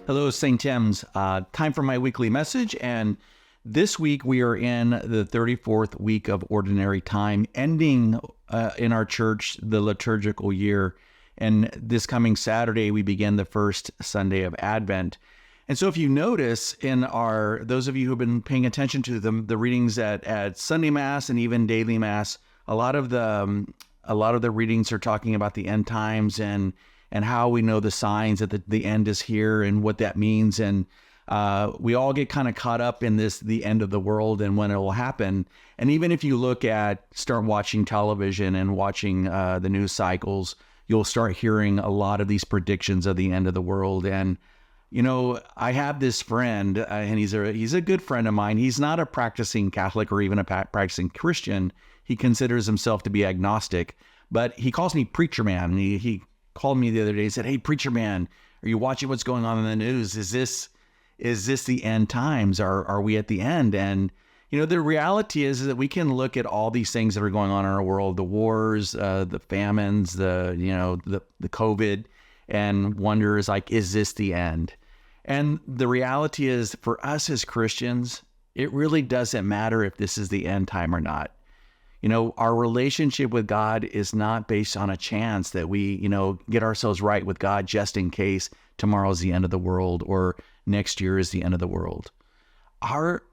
Hello, St. Tim's. Time for my weekly message. And this week we are in the 34th week of Ordinary Time, ending in our church the liturgical year. And this coming Saturday, we begin the first Sunday of Advent. And so if you notice in those of you who have been paying attention to the readings at Sunday Mass and even daily Mass, a lot of the readings are talking about the end times and how we know the signs that the end is here and what that means. And we all get kind of caught up in the end of the world and when it will happen. And even if you start watching television and watching the news cycles, you'll start hearing a lot of these predictions of the end of the world. And I have this friend, and he's a good friend of mine. He's not a practicing Catholic or even a practicing Christian. He considers himself to be agnostic, but he calls me Preacher Man. And he called me the other day and said, "Hey, Preacher Man, are you watching what's going on in the news? Is this the end times? Are we at the end?" And the reality is that we can look at all these things that are going on in our world, the wars, the famines, the COVID, and wonder is this the end? And the reality is, for us as Christians, it really doesn't matter if this is the end time or not. Our relationship with God is not based on a chance that we, get ourselves right with God just in case tomorrow's the end of the world or next year is the end of the world. Our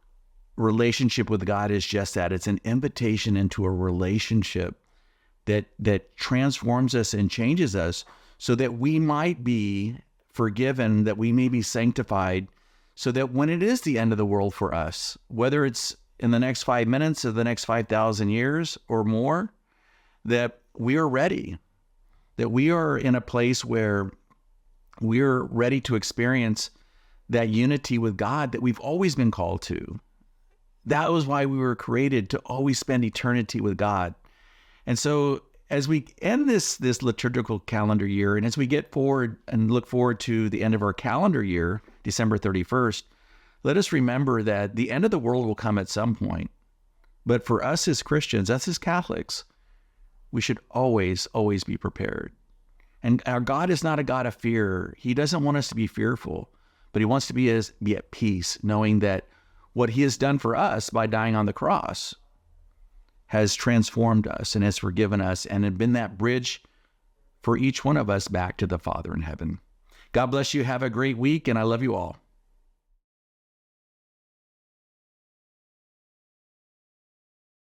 relationship with God is just that. It's an invitation into a relationship that transforms us and changes us so that we might be forgiven, that we may be sanctified, so that when it is the end of the world for us, whether it's in the next 5 minutes or the next 5,000 years or more, that we are ready, that we are in a place where we're ready to experience that unity with God that we've always been called to. That was why we were created, to always spend eternity with God. And so as we end this liturgical calendar year, and as we get forward and look forward to the end of our calendar year, December 31st, let us remember that the end of the world will come at some point. But for us as Christians, us as Catholics, we should always, always be prepared. And our God is not a God of fear. He doesn't want us to be fearful, but he wants to be at peace, knowing that what he has done for us by dying on the cross has transformed us and has forgiven us and had been that bridge for each one of us back to the Father in heaven. God bless you. Have a great week, and I love you all.